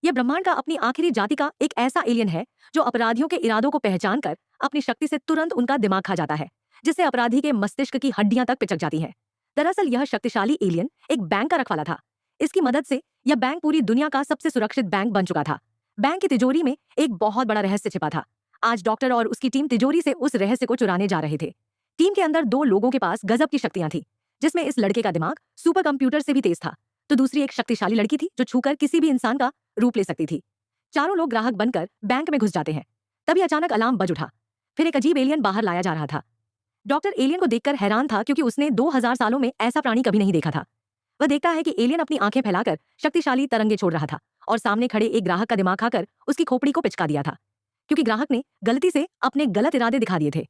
यह ब्रह्मांड का अपनी आखिरी जाति का एक ऐसा एलियन है जो अपराधियों के इरादों को पहचान कर अपनी शक्ति से तुरंत उनका दिमाग खा जाता है, जिससे अपराधी के मस्तिष्क की हड्डियां तक पिचक जाती हैं। दरअसल यह शक्तिशाली एलियन एक बैंक का रखवाला था। इसकी मदद से यह बैंक पूरी दुनिया का सबसे सुरक्षित बैंक बन चुका था। बैंक की तिजोरी में एक बहुत बड़ा रहस्य छिपा था। आज डॉक्टर और उसकी टीम तिजोरी से उस रहस्य को चुराने जा रहे थे। टीम के अंदर दो लोगों के पास गजब की शक्तियां थी, जिसमें इस लड़के का दिमाग सुपर कंप्यूटर से भी तेज था, तो दूसरी एक शक्तिशाली लड़की थी जो छूकर किसी भी इंसान का रूप ले सकती थी। चारों लोग ग्राहक बनकर बैंक में घुस जाते हैं। तभी अचानक अलार्म बज उठा। फिर एक अजीब एलियन बाहर लाया जा रहा था। डॉक्टर एलियन को देखकर हैरान था, क्योंकि उसने 2000 सालों में ऐसा प्राणी कभी नहीं देखा था। वह देखता है कि एलियन अपनी आंखें फैलाकर शक्तिशाली तरंगे छोड़ रहा था और सामने खड़े एक ग्राहक का दिमाग खाकर उसकी खोपड़ी को पिचका दिया था, क्योंकि ग्राहक ने गलती से अपने गलत इरादे दिखा दिए थे।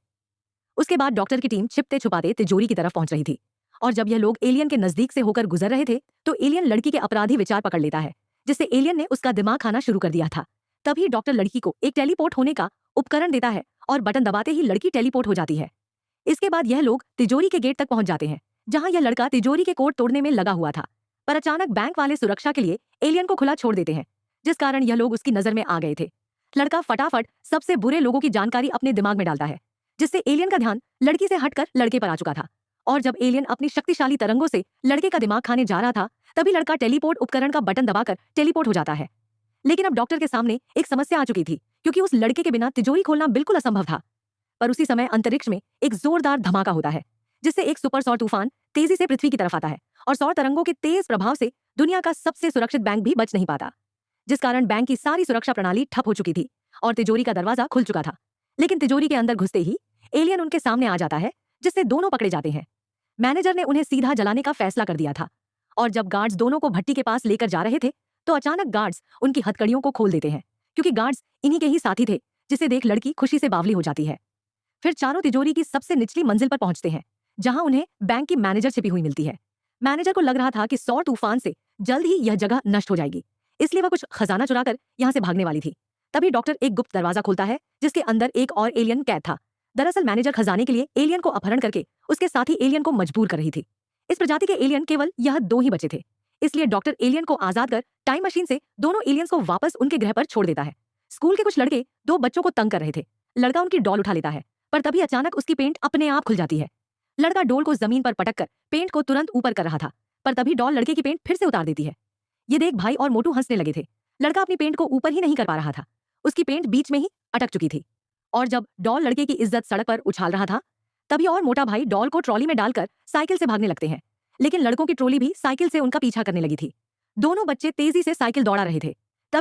उसके बाद डॉक्टर की टीम छिपते छुपाते तिजोरी की तरफ पहुंच रही थी, और जब यह लोग एलियन के नजदीक से होकर गुजर रहे थे तो एलियन लड़की के अपराधी विचार पकड़ लेता है, जिससे एलियन ने उसका दिमाग खाना शुरू कर दिया था। तभी डॉक्टर लड़की को एक टेलीपोर्ट होने का उपकरण देता है और बटन दबाते ही लड़की टेलीपोर्ट हो जाती है। इसके बाद यह लोग तिजोरी के गेट तक पहुंच जाते हैं, जहां यह लड़का तिजोरी के कोड तोड़ने में लगा हुआ था। पर अचानक बैंक वाले सुरक्षा के लिए एलियन को खुला छोड़ देते हैं, जिस कारण यह लोग उसकी नजर में आ गए थे। लड़का फटाफट सबसे बुरे लोगों की जानकारी अपने दिमाग में डालता है, जिससे एलियन का ध्यान लड़की से हटकर लड़के पर आ चुका था। और जब एलियन अपनी शक्तिशाली तरंगों से लड़के का दिमाग खाने जा रहा था, तभी लड़का टेलीपोर्ट उपकरण का बटन दबाकर टेलीपोर्ट हो जाता है। लेकिन अब डॉक्टर के सामने एक समस्या आ चुकी थी, क्योंकि उस लड़के के बिना तिजोरी खोलना बिल्कुल असंभव था। पर उसी समय अंतरिक्ष में एक जोरदार धमाका होता है, जिससे एक सुपर सौर तूफान तेजी से पृथ्वी की तरफ आता है, और सौर तरंगों के तेज प्रभाव से दुनिया का सबसे सुरक्षित बैंक भी बच नहीं पाता, जिस कारण बैंक की सारी सुरक्षा प्रणाली ठप हो चुकी थी और तिजोरी का दरवाजा खुल चुका था। लेकिन तिजोरी के अंदर घुसते ही एलियन उनके सामने आ जाता है, जिससे दोनों पकड़े जाते हैं। मैनेजर ने उन्हें सीधा जलाने का फैसला कर दिया था, और जब गार्ड्स दोनों को भट्टी के पास लेकर जा रहे थे तो अचानक गार्ड्स उनकी हथकड़ियों को खोल देते हैं, क्योंकि गार्ड्स इन्हीं के ही साथी थे, जिसे देख लड़की खुशी से बावली हो जाती है। फिर चारों तिजोरी की सबसे निचली मंजिल पर पहुंचते हैं, जहां उन्हें बैंक की मैनेजर छिपी हुई मिलती है। मैनेजर को लग रहा था कि सौर तूफान से जल्द ही यह जगह नष्ट हो जाएगी, इसलिए वह कुछ खजाना चुराकर यहां से भागने वाली थी। तभी डॉक्टर एक गुप्त दरवाजा खोलता है, जिसके अंदर एक और एलियन कैद था। दरअसल मैनेजर खजाने के लिए एलियन को अपहरण करके उसके साथी एलियन को मजबूर कर रही थी। इस प्रजाति के एलियन केवल यह दो ही बचे थे, इसलिए डॉक्टर एलियन को आजाद कर टाइम मशीन से दोनों एलियंस को वापस उनके ग्रह पर छोड़ देता है। स्कूल के कुछ लड़के दो बच्चों को तंग कर रहे थे। लड़का उनकी डॉल उठा लेता है, पर तभी अचानक उसकी पेंट अपने आप खुल जाती है। लड़का डॉल को जमीन पर पटक कर पेंट को तुरंत ऊपर कर रहा था, पर तभी डॉल लड़के की पेंट फिर से उतार देती है। ये देख भाई और मोटू हंसने लगे थे। लड़का अपनी पेंट को ऊपर ही नहीं कर पा रहा था, उसकी पेंट बीच में ही अटक चुकी थी। और जब डॉल लड़के की इज्जत सड़क पर उछाल रहा था, तभी और मोटा भाई डॉल को ट्रॉली में डालकर साइकिल से भागने लगते हैं। लेकिन लड़कों की ट्रॉली भी साइकिल से उनका पीछा करने लगी थी। दोनों बच्चे तेजी से साइकिल दौड़ा रहे थे